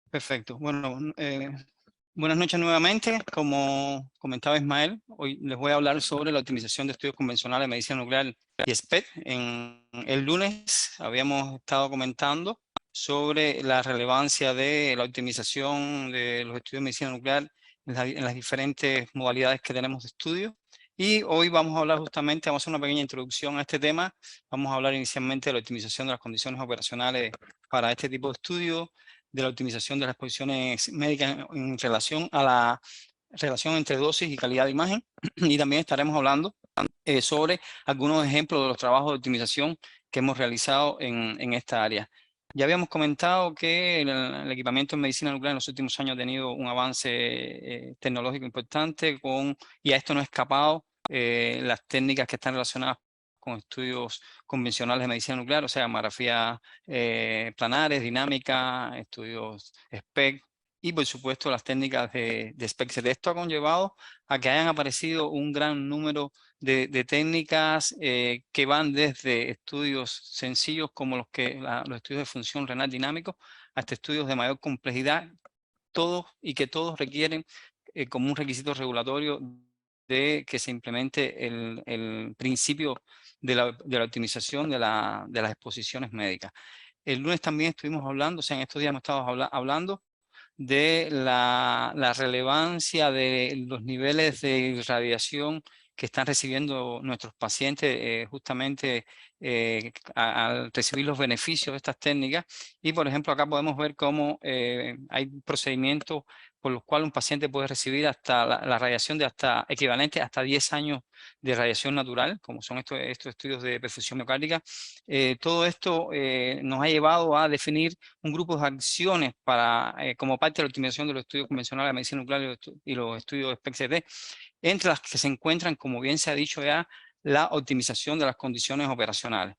Perfecto. Bueno, buenas noches nuevamente. Como comentaba Ismael, hoy les voy a hablar sobre la optimización de estudios convencionales de medicina nuclear y SPECT. En el lunes habíamos estado comentando sobre la relevancia de la optimización de los estudios de medicina nuclear en las diferentes modalidades que tenemos de estudio. Y hoy vamos a hablar justamente, vamos a hacer una pequeña introducción a este tema. Vamos a hablar inicialmente de la optimización de las condiciones operacionales para este tipo de estudios, de la optimización de las exposiciones médicas en relación a la relación entre dosis y calidad de imagen. Y también estaremos hablando sobre algunos ejemplos de los trabajos de optimización que hemos realizado en esta área. Ya habíamos comentado que el equipamiento en medicina nuclear en los últimos años ha tenido un avance tecnológico importante y a esto no ha escapado las técnicas que están relacionadas con estudios convencionales de medicina nuclear, o sea, mamografía planares, dinámica, estudios SPECT y por supuesto las técnicas de SPECT. Esto ha conllevado a que hayan aparecido un gran número de técnicas que van desde estudios sencillos como los estudios de función renal dinámico hasta estudios de mayor complejidad, todos y que todos requieren como un requisito regulatorio de que se implemente el principio de la optimización de las exposiciones médicas. El lunes también estuvimos hablando, o sea, en estos días hemos estado hablando de la relevancia de los niveles de radiación que están recibiendo nuestros pacientes justamente al recibir los beneficios de estas técnicas. Y por ejemplo, acá podemos ver cómo hay procedimientos por los cuales un paciente puede recibir hasta la radiación de hasta equivalente hasta 10 años de radiación natural, como son estos estudios de perfusión miocárdica. Todo esto nos ha llevado a definir un grupo de acciones para, como parte de la optimización de los estudios convencionales de medicina nuclear y los estudios SPECT, entre las que se encuentran, como bien se ha dicho ya, la optimización de las condiciones operacionales.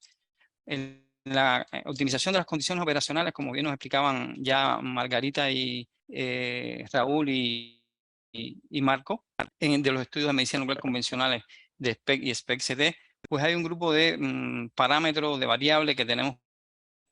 En la optimización de las condiciones operacionales, como bien nos explicaban ya Margarita y Raúl y Marco, de los estudios de medicina nuclear convencionales de SPECT y SPECT, pues hay un grupo de parámetros, de variables que tenemos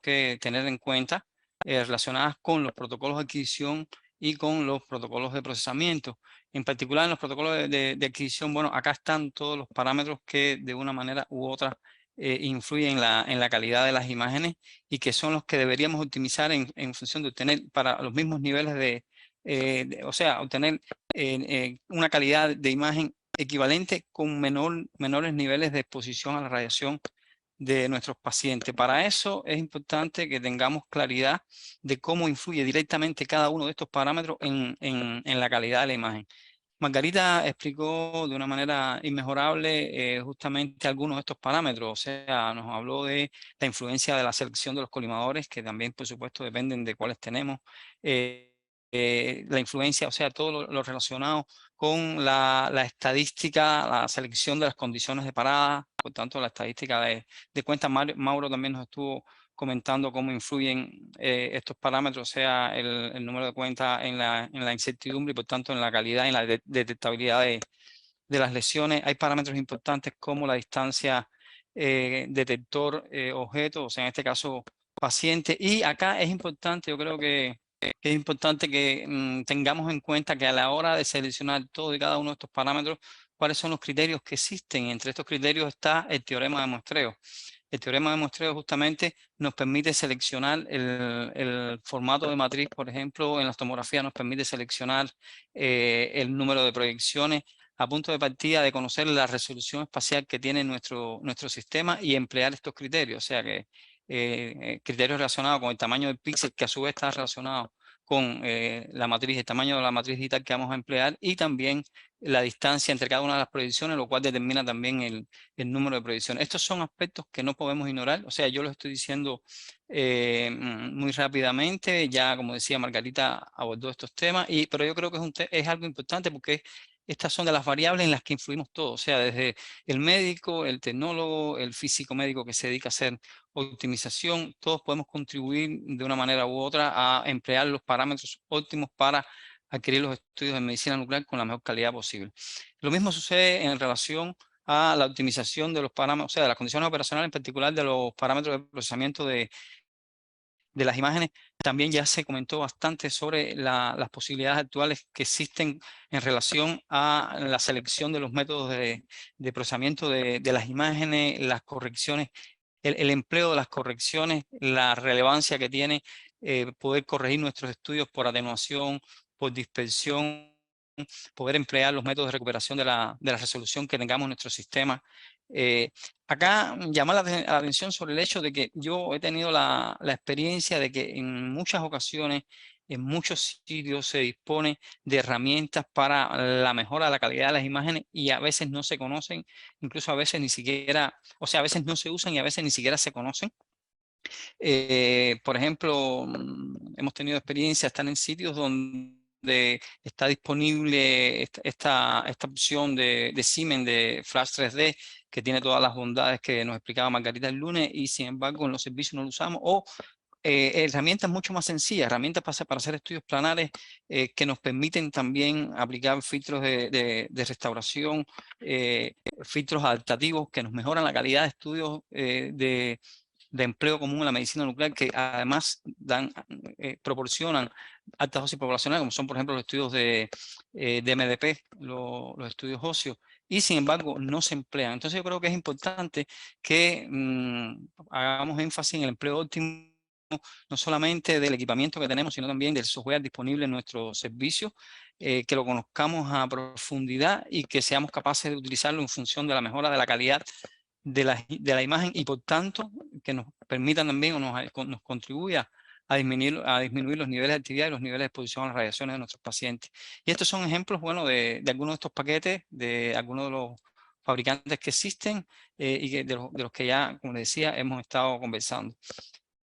que tener en cuenta relacionadas con los protocolos de adquisición y con los protocolos de procesamiento. En particular, en los protocolos de adquisición, bueno, acá están todos los parámetros que de una manera u otra influyen en la calidad de las imágenes y que son los que deberíamos optimizar en función de obtener para los mismos niveles o sea, obtener una calidad de imagen equivalente con menores niveles de exposición a la radiación de nuestros pacientes. Para eso es importante que tengamos claridad de cómo influye directamente cada uno de estos parámetros en la calidad de la imagen. Margarita explicó de una manera inmejorable justamente algunos de estos parámetros, o sea, nos habló de la influencia de la selección de los colimadores, que también por supuesto dependen de cuáles tenemos, la influencia, o sea, todo lo relacionado con la estadística, la selección de las condiciones de parada, por tanto la estadística de cuentas. Mauro también nos estuvo comentando cómo influyen estos parámetros, o sea, el número de cuentas en la incertidumbre y por tanto en la calidad y en la detectabilidad de las lesiones. Hay parámetros importantes como la distancia detector-objeto, o sea, en este caso paciente. Y acá es importante, yo creo que es importante que tengamos en cuenta que a la hora de seleccionar todo y cada uno de estos parámetros, cuáles son los criterios que existen. Entre estos criterios está el teorema de muestreo. El teorema de muestreo justamente nos permite seleccionar el formato de matriz, por ejemplo, en las tomografías nos permite seleccionar el número de proyecciones a punto de partida de conocer la resolución espacial que tiene nuestro sistema y emplear estos criterios. O sea que criterios relacionados con el tamaño del píxel, que a su vez está relacionado con la matriz, el tamaño de la matriz digital que vamos a emplear y también la distancia entre cada una de las proyecciones, lo cual determina también el número de proyecciones. Estos son aspectos que no podemos ignorar, o sea, yo lo estoy diciendo muy rápidamente, ya como decía Margarita abordó estos temas, pero yo creo que es algo importante porque estas son de las variables en las que influimos todos, o sea, desde el médico, el tecnólogo, el físico médico que se dedica a hacer optimización, todos podemos contribuir de una manera u otra a emplear los parámetros óptimos para adquirir los estudios de medicina nuclear con la mejor calidad posible. Lo mismo sucede en relación a la optimización de los parámetros, o sea, de las condiciones operacionales, en particular de los parámetros de procesamiento de de las imágenes. También ya se comentó bastante sobre las posibilidades actuales que existen en relación a la selección de los métodos de procesamiento de las imágenes, las correcciones, el empleo de las correcciones, la relevancia que tiene poder corregir nuestros estudios por atenuación, por dispersión, poder emplear los métodos de recuperación de la resolución que tengamos en nuestro sistema. Acá llamar la atención sobre el hecho de que yo he tenido la experiencia de que en muchas ocasiones, en muchos sitios se dispone de herramientas para la mejora de la calidad de las imágenes y a veces no se conocen, incluso a veces ni siquiera, o sea, a veces no se usan y a veces ni siquiera se conocen. Por ejemplo, hemos tenido experiencia, están en sitios donde está disponible esta opción de Siemens de Flash 3D, que tiene todas las bondades que nos explicaba Margarita el lunes, y sin embargo en los servicios no lo usamos, o herramientas mucho más sencillas, herramientas para hacer estudios planares que nos permiten también aplicar filtros de restauración, filtros adaptativos que nos mejoran la calidad de estudios de empleo común en la medicina nuclear, que además proporcionan altas dosis poblacionales, como son por ejemplo los estudios de MDP, los estudios óseos, y sin embargo no se emplean. Entonces yo creo que es importante que hagamos énfasis en el empleo óptimo, no solamente del equipamiento que tenemos, sino también del software disponible en nuestro servicio, que lo conozcamos a profundidad y que seamos capaces de utilizarlo en función de la mejora de la calidad de la imagen, y por tanto que nos permitan también o nos contribuya a disminuir los niveles de actividad y los niveles de exposición a las radiaciones de nuestros pacientes. Y estos son ejemplos, bueno, de algunos de estos paquetes, de algunos de los fabricantes que existen y de los que ya, como les decía, hemos estado conversando.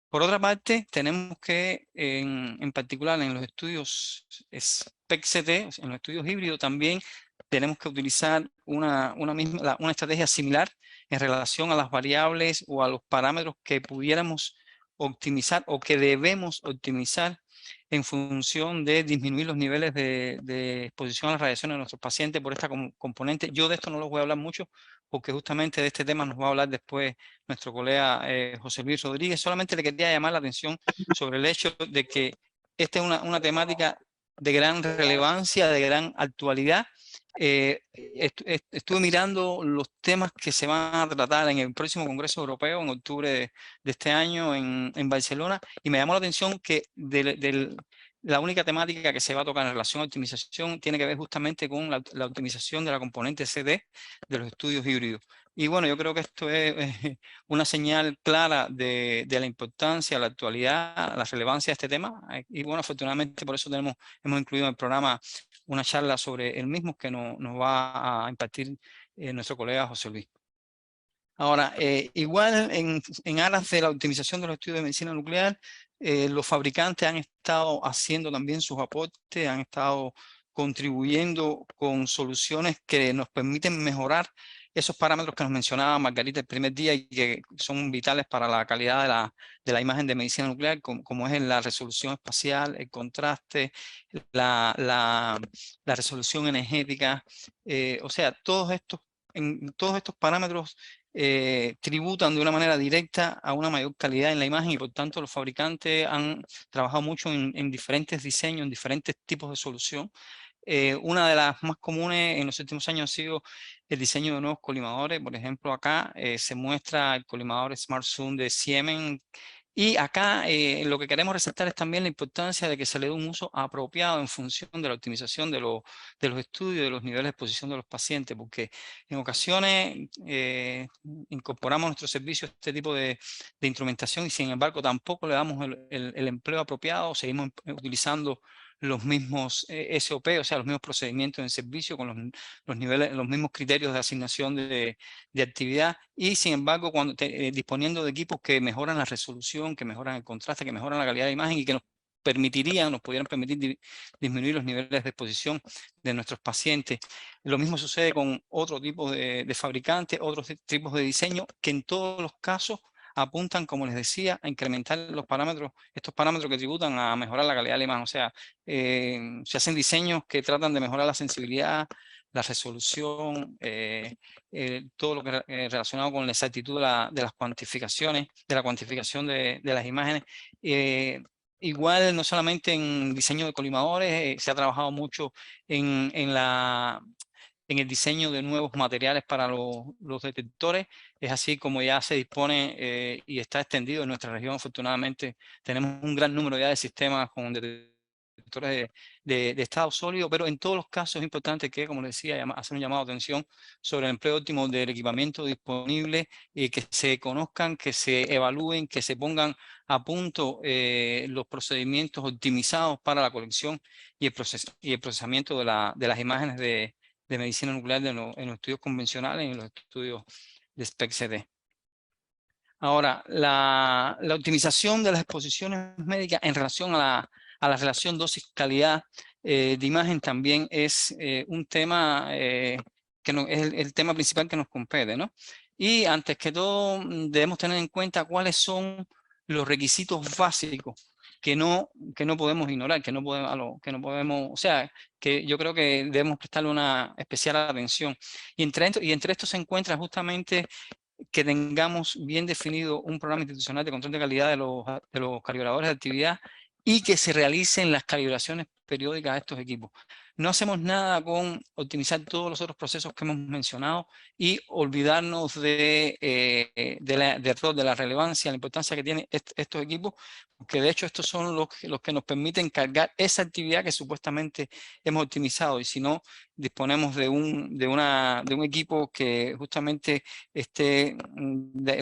Por otra parte, tenemos que, en particular en los estudios SPECT-CT, en los estudios híbridos también, tenemos que utilizar una estrategia similar en relación a las variables o a los parámetros que pudiéramos optimizar o que debemos optimizar en función de disminuir los niveles de exposición a las radiaciones de nuestros pacientes por esta componente. Yo de esto no les voy a hablar mucho porque justamente de este tema nos va a hablar después nuestro colega José Luis Rodríguez. Solamente le quería llamar la atención sobre el hecho de que esta es una temática de gran relevancia, de gran actualidad. Estuve mirando los temas que se van a tratar en el próximo Congreso Europeo en octubre de este año en Barcelona, y me llamó la atención que la única temática que se va a tocar en relación a optimización tiene que ver justamente con la optimización de la componente CD de los estudios híbridos. Y bueno, yo creo que esto es una señal clara de la importancia, la actualidad, la relevancia de este tema. Y bueno, afortunadamente por eso hemos incluido en el programa una charla sobre el mismo que nos va a impartir nuestro colega José Luis. Ahora, igual en aras de la optimización de los estudios de medicina nuclear, los fabricantes han estado haciendo también sus aportes, han estado contribuyendo con soluciones que nos permiten mejorar esos parámetros que nos mencionaba Margarita el primer día y que son vitales para la calidad de la imagen de medicina nuclear, como es la resolución espacial, el contraste, la resolución energética. O sea, todos estos parámetros tributan de una manera directa a una mayor calidad en la imagen, y por tanto los fabricantes han trabajado mucho en diferentes diseños, en diferentes tipos de solución. Una de las más comunes en los últimos años ha sido el diseño de nuevos colimadores. Por ejemplo, acá se muestra el colimador Smart Zoom de Siemens. Y acá lo que queremos resaltar es también la importancia de que se le dé un uso apropiado en función de la optimización de los estudios, de los niveles de exposición de los pacientes, porque en ocasiones incorporamos a nuestro servicio este tipo de instrumentación y sin embargo tampoco le damos el empleo apropiado, seguimos utilizando los mismos SOP, o sea, los mismos procedimientos en servicio con los niveles, los mismos criterios de asignación de actividad, y sin embargo disponiendo de equipos que mejoran la resolución, que mejoran el contraste, que mejoran la calidad de imagen y que nos pudieran permitir disminuir los niveles de exposición de nuestros pacientes. Lo mismo sucede con otro tipo de fabricantes, otros tipos de diseño, que en todos los casos apuntan, como les decía, a incrementar los parámetros, estos parámetros que tributan a mejorar la calidad de la imagen. O sea, se hacen diseños que tratan de mejorar la sensibilidad, la resolución, todo lo que relacionado con la exactitud de las cuantificaciones, de la cuantificación de las imágenes. Igual, no solamente en diseño de colimadores, se ha trabajado mucho en el diseño de nuevos materiales para los detectores. Es así como ya se dispone y está extendido en nuestra región. Afortunadamente tenemos un gran número ya de sistemas con detectores de estado sólido, pero en todos los casos es importante que, como les decía, hacer un llamado de atención sobre el empleo óptimo del equipamiento disponible y que se conozcan, que se evalúen, que se pongan a punto los procedimientos optimizados para la colección y el procesamiento de las imágenes de medicina nuclear en los estudios convencionales y en los estudios de SPECT/CD. Ahora, la optimización de las exposiciones médicas en relación a la relación dosis-calidad de imagen también es un tema que es el tema principal que nos compete, ¿no? Y antes que todo debemos tener en cuenta cuáles son los requisitos básicos que no podemos ignorar, que no podemos, o sea, que yo creo que debemos prestarle una especial atención. Y entre estos se encuentra justamente que tengamos bien definido un programa institucional de control de calidad de los calibradores de actividad y que se realicen las calibraciones periódicas de estos equipos. No hacemos nada con optimizar todos los otros procesos que hemos mencionado y olvidarnos de la relevancia, la importancia que tienen estos equipos, porque de hecho estos son los que nos permiten cargar esa actividad que supuestamente hemos optimizado. Y si no, disponemos de un equipo que justamente esté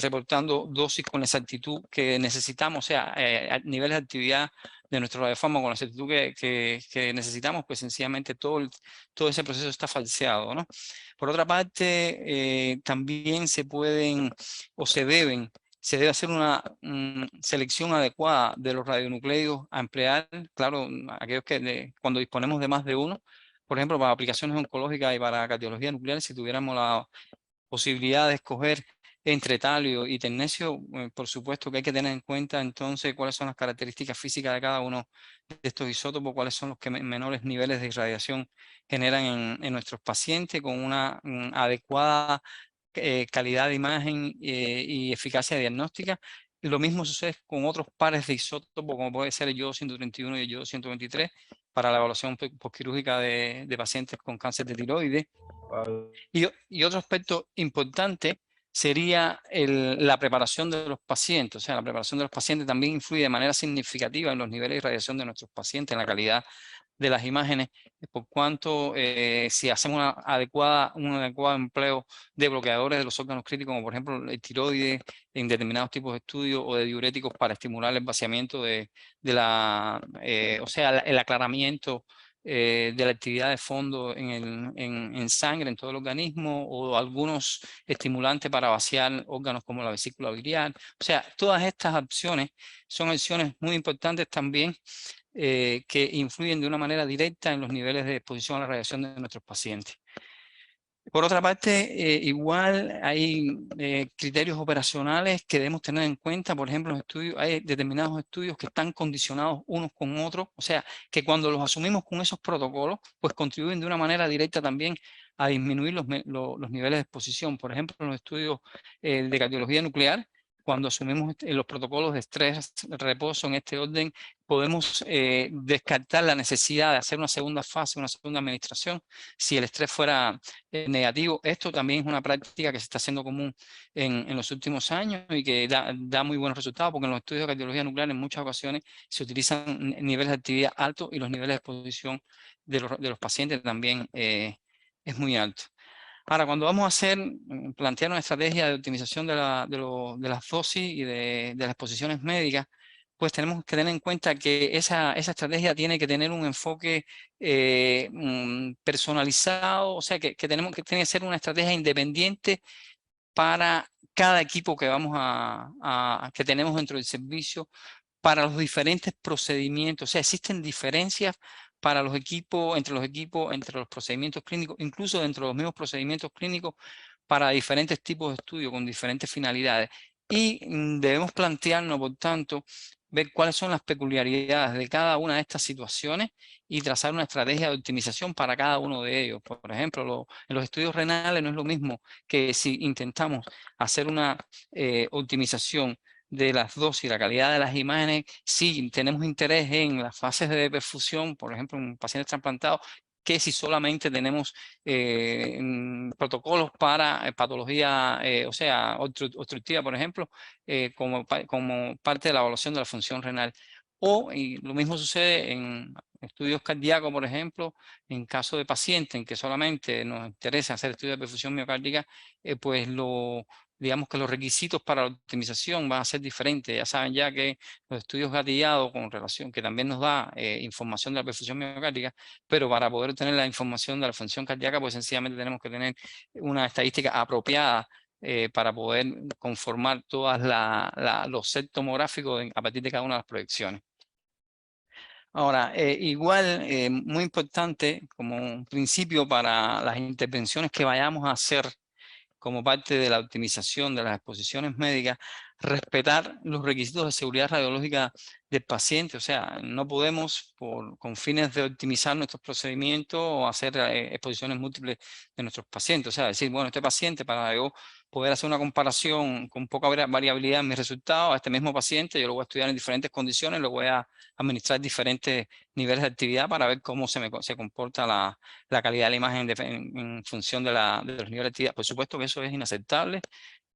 reportando dosis con la exactitud que necesitamos, o sea, a niveles de actividad de nuestro radiofármaco con la exactitud que necesitamos, pues sencillamente todo ese proceso está falseado, ¿no? Por otra parte, también se pueden o se debe hacer una selección adecuada de los radionucleidos a emplear, claro, aquellos que cuando disponemos de más de uno, por ejemplo, para aplicaciones oncológicas y para cardiología nuclear, si tuviéramos la posibilidad de escoger entre talio y tecnecio, por supuesto que hay que tener en cuenta entonces cuáles son las características físicas de cada uno de estos isótopos, cuáles son los que menores niveles de irradiación generan en nuestros pacientes con una adecuada calidad de imagen y eficacia diagnóstica. Lo mismo sucede con otros pares de isótopos, como puede ser el yodo 131 y el yodo 123, para la evaluación postquirúrgica de pacientes con cáncer de tiroides. Y otro aspecto importante sería la preparación de los pacientes. O sea, la preparación de los pacientes también influye de manera significativa en los niveles de radiación de nuestros pacientes, en la calidad de las imágenes, por cuanto si hacemos un adecuado empleo de bloqueadores de los órganos críticos, como por ejemplo el tiroides, en determinados tipos de estudios, o de diuréticos para estimular el vaciamiento o sea, el aclaramiento de la actividad de fondo en sangre, en todo el organismo, o algunos estimulantes para vaciar órganos como la vesícula biliar. O sea, todas estas acciones son acciones muy importantes también que influyen de una manera directa en los niveles de exposición a la radiación de nuestros pacientes. Por otra parte, igual hay criterios operacionales que debemos tener en cuenta. Por ejemplo, hay determinados estudios que están condicionados unos con otros, o sea, que cuando los asumimos con esos protocolos, pues contribuyen de una manera directa también a disminuir los niveles de exposición. Por ejemplo, en los estudios de cardiología nuclear, cuando asumimos los protocolos de estrés, reposo en este orden, podemos descartar la necesidad de hacer una segunda fase, una segunda administración, si el estrés fuera negativo. Esto también es una práctica que se está haciendo común en los últimos años y que da muy buenos resultados, porque en los estudios de cardiología nuclear en muchas ocasiones se utilizan niveles de actividad altos y los niveles de exposición de los pacientes también es muy alto. Ahora, cuando vamos a plantear una estrategia de optimización de las dosis y de las exposiciones médicas, pues tenemos que tener en cuenta que esa estrategia tiene que tener un enfoque personalizado, o sea, que tiene que ser una estrategia independiente para cada equipo que que tenemos dentro del servicio, para los diferentes procedimientos. O sea, existen diferencias para los equipos, entre los procedimientos clínicos, incluso dentro de los mismos procedimientos clínicos, para diferentes tipos de estudios con diferentes finalidades. Y debemos plantearnos, por tanto, ver cuáles son las peculiaridades de cada una de estas situaciones y trazar una estrategia de optimización para cada uno de ellos. Por ejemplo, en los estudios renales no es lo mismo que si intentamos hacer una optimización de las dosis y la calidad de las imágenes, si tenemos interés en las fases de perfusión, por ejemplo, en pacientes trasplantados, que si solamente tenemos protocolos para patología, o sea, obstructiva, por ejemplo, como parte de la evaluación de la función renal. Y lo mismo sucede en estudios cardíacos, por ejemplo, en caso de pacientes en que solamente nos interesa hacer estudios de perfusión miocárdica, pues digamos que los requisitos para la optimización van a ser diferentes. Ya saben ya que los estudios gatillados con relación, que también nos da información de la perfusión miocárdica, pero para poder obtener la información de la función cardíaca, pues sencillamente tenemos que tener una estadística apropiada para poder conformar todos los sets tomográficos a partir de cada una de las proyecciones. Ahora, igual, muy importante como un principio para las intervenciones que vayamos a hacer como parte de la optimización de las exposiciones médicas, respetar los requisitos de seguridad radiológica del paciente. O sea, no podemos, con fines de optimizar nuestros procedimientos o hacer exposiciones múltiples de nuestros pacientes. O sea, decir, bueno, este paciente, para yo poder hacer una comparación con poca variabilidad en mis resultados, a este mismo paciente yo lo voy a estudiar en diferentes condiciones, lo voy a administrar diferentes niveles de actividad para ver cómo se comporta la calidad de la imagen en función de los niveles de actividad. Por supuesto que eso es inaceptable.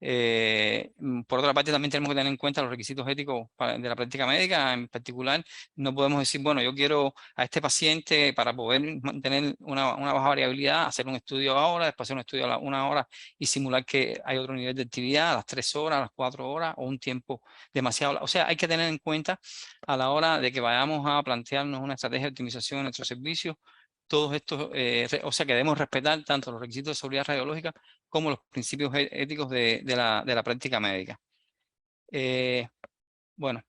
Por otra parte, también tenemos que tener en cuenta los requisitos éticos de la práctica médica. En particular, no podemos decir, bueno, yo quiero a este paciente, para poder mantener una baja variabilidad, hacer un estudio ahora, después hacer un estudio a la 1 hora y simular que hay otro nivel de actividad a las 3 horas, a las 4 horas o un tiempo demasiado. O sea, hay que tener en cuenta a la hora de que vayamos a plantearnos una estrategia de optimización en nuestros servicios, todos estos, o sea, que debemos respetar tanto los requisitos de seguridad radiológica como los principios éticos de la práctica médica. Bueno,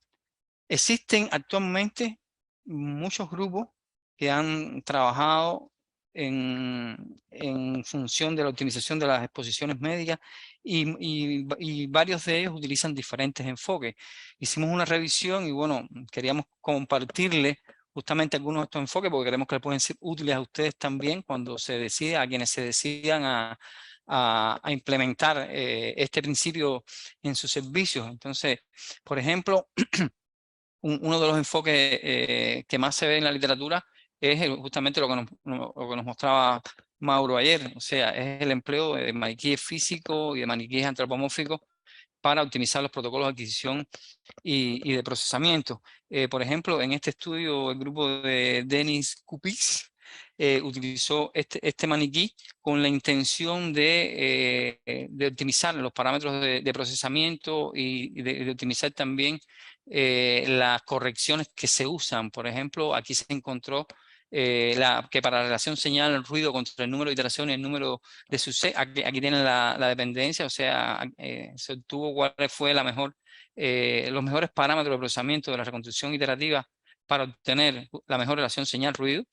existen actualmente muchos grupos que han trabajado en función de la optimización de las exposiciones médicas y varios de ellos utilizan diferentes enfoques. Hicimos una revisión y bueno, queríamos compartirles justamente algunos de estos enfoques porque creemos que pueden ser útiles a ustedes también cuando se decida, a quienes se decidan a implementar este principio en sus servicios. Entonces, por ejemplo, uno de los enfoques que más se ve en la literatura es justamente lo que nos mostraba Mauro ayer, o sea, es el empleo de maniquíes físicos y de maniquíes antropomórficos para optimizar los protocolos de adquisición y de procesamiento. Por ejemplo, en este estudio, el grupo de Denis Kupix utilizó este maniquí con la intención de optimizar los parámetros de procesamiento y de optimizar también las correcciones que se usan. Por ejemplo, aquí se encontró que para la relación señal-ruido contra el número de iteraciones y el número de sucesos, aquí tienen la dependencia, o sea, se obtuvo cuál fue los mejores parámetros de procesamiento de la reconstrucción iterativa para obtener la mejor relación señal-ruido.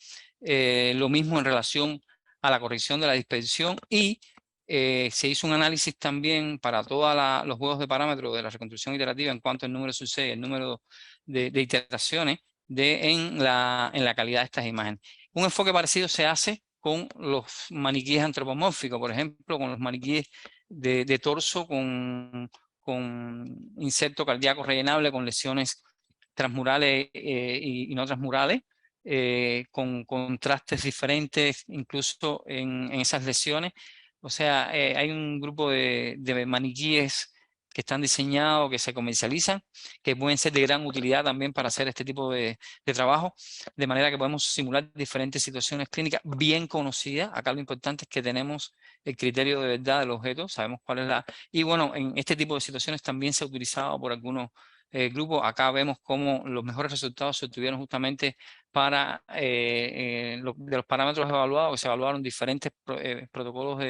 Lo mismo en relación a la corrección de la dispersión y se hizo un análisis también para todos los juegos de parámetros de la reconstrucción iterativa en cuanto al número de sucesos y el número de iteraciones en la calidad de estas imágenes. Un enfoque parecido se hace con los maniquíes antropomórficos, por ejemplo, con los maniquíes de torso con inserto cardíaco rellenable, con lesiones transmurales y no transmurales, con contrastes diferentes incluso en esas lesiones. O sea, hay un grupo de maniquíes que están diseñados, que se comercializan, que pueden ser de gran utilidad también para hacer este tipo de trabajo, de manera que podemos simular diferentes situaciones clínicas bien conocidas. Acá lo importante es que tenemos el criterio de verdad del objeto, sabemos cuál es Y bueno, en este tipo de situaciones también se ha utilizado por algunos grupos. Acá vemos cómo los mejores resultados se obtuvieron justamente para de los parámetros evaluados, que se evaluaron diferentes protocolos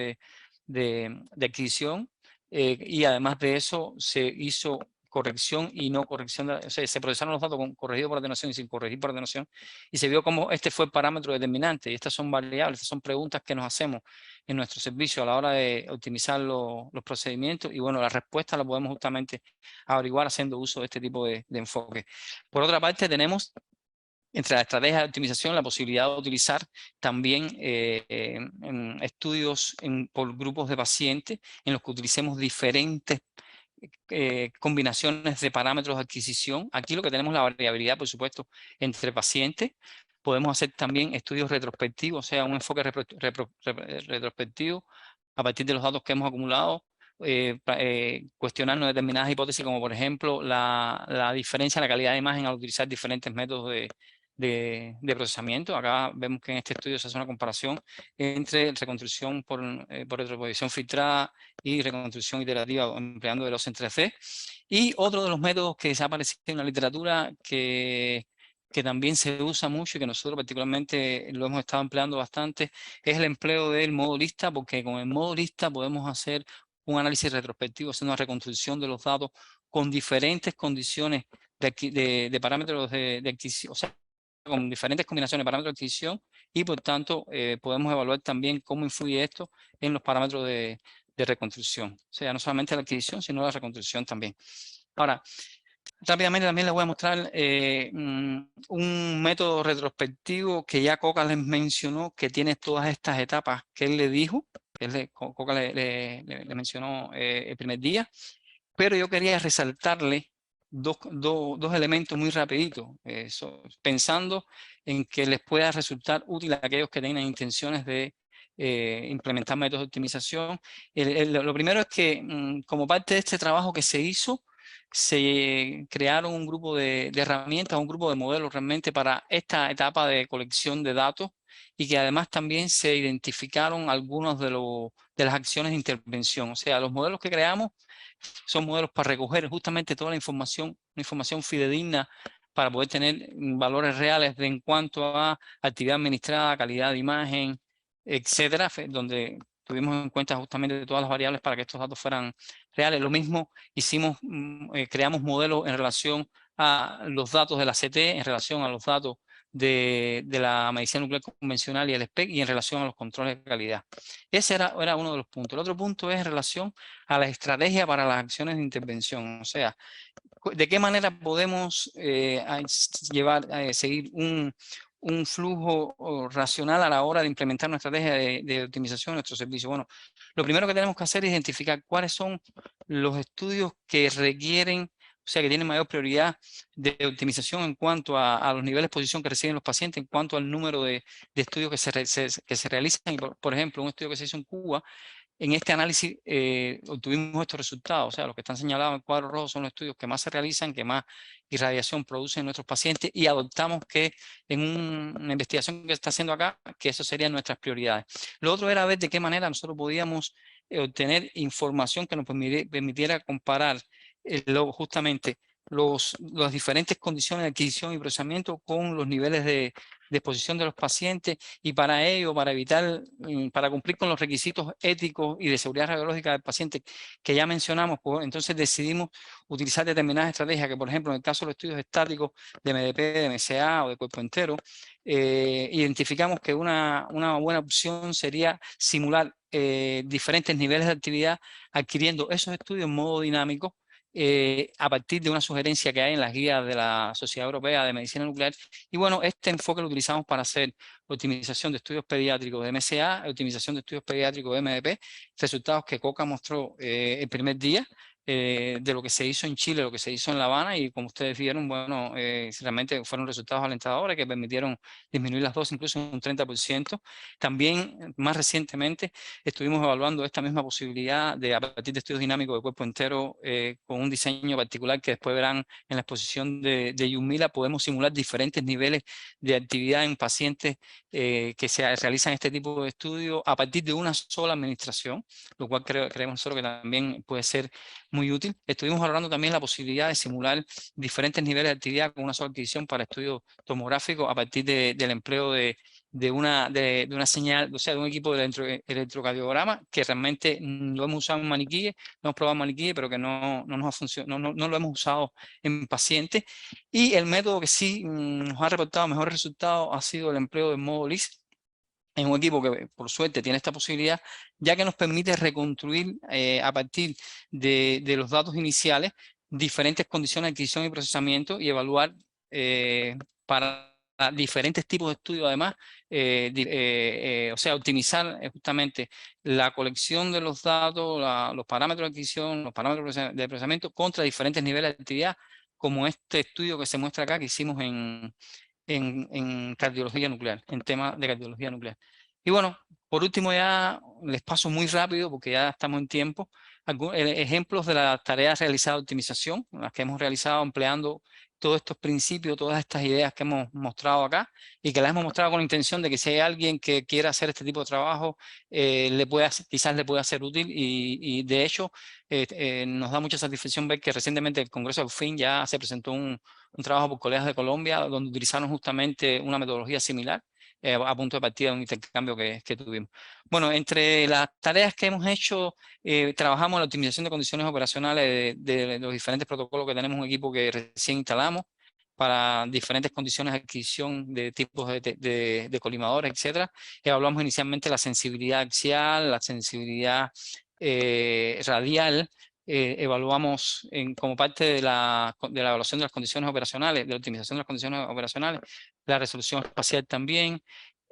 de adquisición. Y además de eso se hizo corrección y no corrección, o sea, se procesaron los datos con corregido por atenuación y sin corregir por atenuación, y se vio cómo este fue el parámetro determinante, y estas son variables, estas son preguntas que nos hacemos en nuestro servicio a la hora de optimizar los procedimientos, y bueno, la respuesta la podemos justamente averiguar haciendo uso de este tipo de enfoque. Por otra parte, tenemos entre las estrategias de optimización la posibilidad de utilizar también estudios por grupos de pacientes en los que utilicemos diferentes combinaciones de parámetros de adquisición. Aquí lo que tenemos la variabilidad, por supuesto, entre pacientes. Podemos hacer también estudios retrospectivos, o sea, un enfoque retrospectivo a partir de los datos que hemos acumulado, cuestionarnos determinadas hipótesis, como por ejemplo la diferencia en la calidad de imagen al utilizar diferentes métodos de procesamiento. Acá vemos que en este estudio se hace una comparación entre reconstrucción por retroposición filtrada y reconstrucción iterativa empleando Veloce en 3D. Y otro de los métodos que se ha aparecido en la literatura que también se usa mucho y que nosotros particularmente lo hemos estado empleando bastante es el empleo del modo lista, porque con el modo lista podemos hacer un análisis retrospectivo, hacer una reconstrucción de los datos con diferentes condiciones de parámetros de adquisición, o sea, con diferentes combinaciones de parámetros de adquisición, y por tanto podemos evaluar también cómo influye esto en los parámetros de reconstrucción. O sea, no solamente la adquisición, sino la reconstrucción también. Ahora, rápidamente también les voy a mostrar un método retrospectivo que ya Coca les mencionó, que tiene todas estas etapas que él le dijo. Coca le mencionó el primer día, pero yo quería resaltarle dos elementos muy rapiditos, pensando en que les pueda resultar útil a aquellos que tengan intenciones de implementar métodos de optimización. Lo primero es que como parte de este trabajo que se hizo, se crearon un grupo de herramientas, un grupo de modelos realmente para esta etapa de colección de datos, y que además también se identificaron algunos de las acciones de intervención. O sea, los modelos que creamos son modelos para recoger justamente toda la información fidedigna para poder tener valores reales en cuanto a actividad administrada, calidad de imagen, etcétera, donde tuvimos en cuenta justamente todas las variables para que estos datos fueran reales. Lo mismo hicimos, creamos modelos en relación a los datos de la CT, en relación a los datos de la medicina nuclear convencional y el SPEC, y en relación a los controles de calidad. Ese era uno de los puntos. El otro punto es en relación a la estrategia para las acciones de intervención. O sea, ¿de qué manera podemos seguir un flujo racional a la hora de implementar una estrategia de optimización de nuestro servicio? Bueno, lo primero que tenemos que hacer es identificar cuáles son los estudios que requieren, o sea, que tienen mayor prioridad de optimización en cuanto a los niveles de exposición que reciben los pacientes, en cuanto al número de estudios que se realizan. Y por ejemplo, un estudio que se hizo en Cuba, en este análisis obtuvimos estos resultados. O sea, los que están señalados en cuadro rojo son los estudios que más se realizan, que más irradiación producen en nuestros pacientes, y adoptamos que en una investigación que se está haciendo acá, que eso serían nuestras prioridades. Lo otro era ver de qué manera nosotros podíamos obtener información que nos permitiera comparar justamente las diferentes condiciones de adquisición y procesamiento con los niveles de exposición de los pacientes, y para ello, para evitar, para cumplir con los requisitos éticos y de seguridad radiológica del paciente que ya mencionamos, pues entonces decidimos utilizar determinadas estrategias que, por ejemplo, en el caso de los estudios estáticos de MDP, de MCA o de cuerpo entero, identificamos que una buena opción sería simular diferentes niveles de actividad adquiriendo esos estudios en modo dinámico, a partir de una sugerencia que hay en las guías de la Sociedad Europea de Medicina Nuclear. Y bueno, este enfoque lo utilizamos para hacer optimización de estudios pediátricos de MCA, optimización de estudios pediátricos de MDP, resultados que Coca mostró el primer día, de lo que se hizo en Chile, lo que se hizo en La Habana, y como ustedes vieron, bueno, realmente fueron resultados alentadores que permitieron disminuir las dosis incluso un 30%. También, más recientemente, estuvimos evaluando esta misma posibilidad de, a partir de estudios dinámicos de cuerpo entero, con un diseño particular que después verán en la exposición de Yumila, podemos simular diferentes niveles de actividad en pacientes que se realizan este tipo de estudios a partir de una sola administración, lo cual creemos nosotros que también puede ser muy útil. Estuvimos valorando también la posibilidad de simular diferentes niveles de actividad con una sola adquisición para estudios tomográficos a partir del empleo de de una señal, o sea, de un equipo de electrocardiograma que realmente lo hemos usado en maniquíes, lo hemos probado en maniquíes, pero que no nos ha funcionado, no lo hemos usado en pacientes. Y el método que sí nos ha reportado mejores resultados ha sido el empleo del modo LIS en un equipo que por suerte tiene esta posibilidad, ya que nos permite reconstruir a partir de los datos iniciales diferentes condiciones de adquisición y procesamiento y evaluar para diferentes tipos de estudios además, o sea, optimizar justamente la colección de los datos, los parámetros de adquisición, los parámetros de procesamiento contra diferentes niveles de actividad, como este estudio que se muestra acá que hicimos en cardiología nuclear, en temas de cardiología nuclear. Y bueno, por último ya les paso muy rápido porque ya estamos en tiempo. Ejemplos de las tareas realizadas de optimización, las que hemos realizado empleando todos estos principios, todas estas ideas que hemos mostrado acá y que las hemos mostrado con la intención de que si hay alguien que quiera hacer este tipo de trabajo, quizás le pueda ser útil y de hecho nos da mucha satisfacción ver que recientemente el Congreso de FIN ya se presentó un trabajo por colegas de Colombia donde utilizaron justamente una metodología similar a punto de partida de un intercambio que tuvimos. Bueno, entre las tareas que hemos hecho, trabajamos en la optimización de condiciones operacionales de los diferentes protocolos que tenemos, un equipo que recién instalamos para diferentes condiciones de adquisición de tipos de colimadores, etcétera. Evaluamos inicialmente la sensibilidad axial, la sensibilidad radial, evaluamos como parte de la evaluación de las condiciones operacionales, de la optimización de las condiciones operacionales, la resolución espacial también.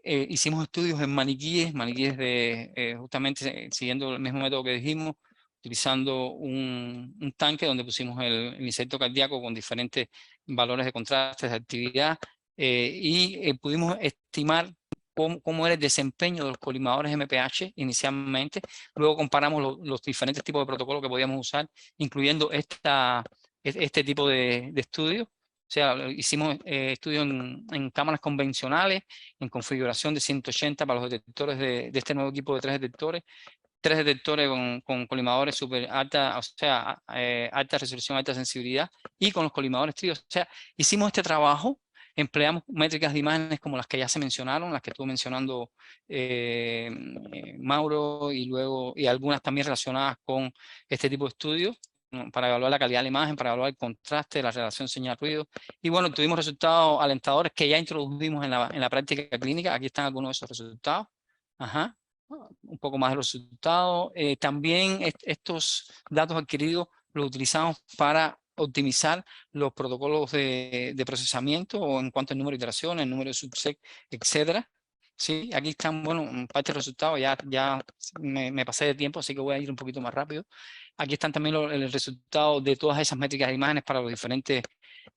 Hicimos estudios en maniquíes justamente siguiendo el mismo método que dijimos, utilizando un tanque donde pusimos el insecto cardíaco con diferentes valores de contrastes de actividad y pudimos estimar cómo era el desempeño de los colimadores MPH inicialmente. Luego comparamos los diferentes tipos de protocolos que podíamos usar, incluyendo este tipo de estudios. O sea, hicimos estudios en cámaras convencionales, en configuración de 180 para los detectores de este nuevo equipo de 3 detectores con colimadores super alta, o sea, alta resolución, alta sensibilidad, y con los colimadores tríos. O sea, hicimos este trabajo, empleamos métricas de imágenes como las que ya se mencionaron, las que estuvo mencionando Mauro, y algunas también relacionadas con este tipo de estudios, para evaluar la calidad de la imagen, para evaluar el contraste, la relación señal-ruido. Y bueno, tuvimos resultados alentadores que ya introdujimos en la práctica clínica. Aquí están algunos de esos resultados. Ajá. Un poco más de los resultados. También estos datos adquiridos los utilizamos para optimizar los protocolos de procesamiento o en cuanto al número de iteraciones, el número de subset, etcétera. Sí, aquí están, bueno, parte de los resultados, ya me pasé de tiempo, así que voy a ir un poquito más rápido. Aquí están también el resultado de todas esas métricas de imágenes para los diferentes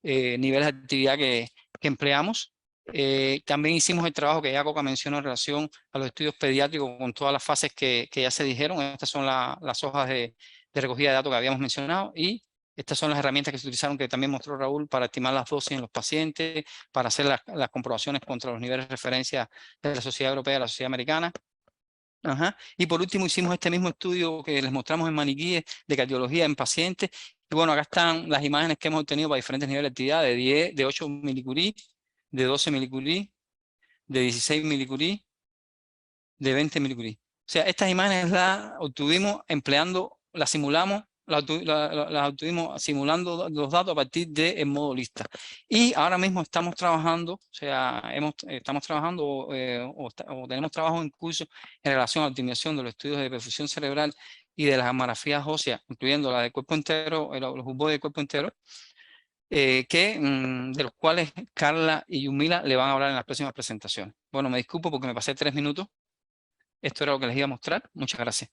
niveles de actividad que empleamos. También hicimos el trabajo que ya Coca mencionó en relación a los estudios pediátricos con todas las fases que ya se dijeron. Estas son las hojas de recogida de datos que habíamos mencionado y estas son las herramientas que se utilizaron que también mostró Raúl para estimar las dosis en los pacientes, para hacer las comprobaciones contra los niveles de referencia de la Sociedad Europea y la Sociedad Americana. Ajá. Y por último hicimos este mismo estudio que les mostramos en maniquíes de cardiología en pacientes. Y bueno, acá están las imágenes que hemos obtenido para diferentes niveles de actividad, de 8 milicurie, de 12 milicurie, de 16 milicurie, de 20 milicurie. O sea, estas imágenes las obtuvimos empleando, las simulamos, las obtuvimos simulando los datos a partir del modo lista. Y ahora mismo estamos trabajando, o sea, estamos trabajando o tenemos trabajo en curso en relación a la optimización de los estudios de perfusión cerebral y de las mamografías óseas, incluyendo la del cuerpo entero, los jugos del cuerpo entero, de los cuales Carla y Yumila le van a hablar en las próximas presentaciones. Bueno, me disculpo porque me pasé 3 minutos. Esto era lo que les iba a mostrar. Muchas gracias.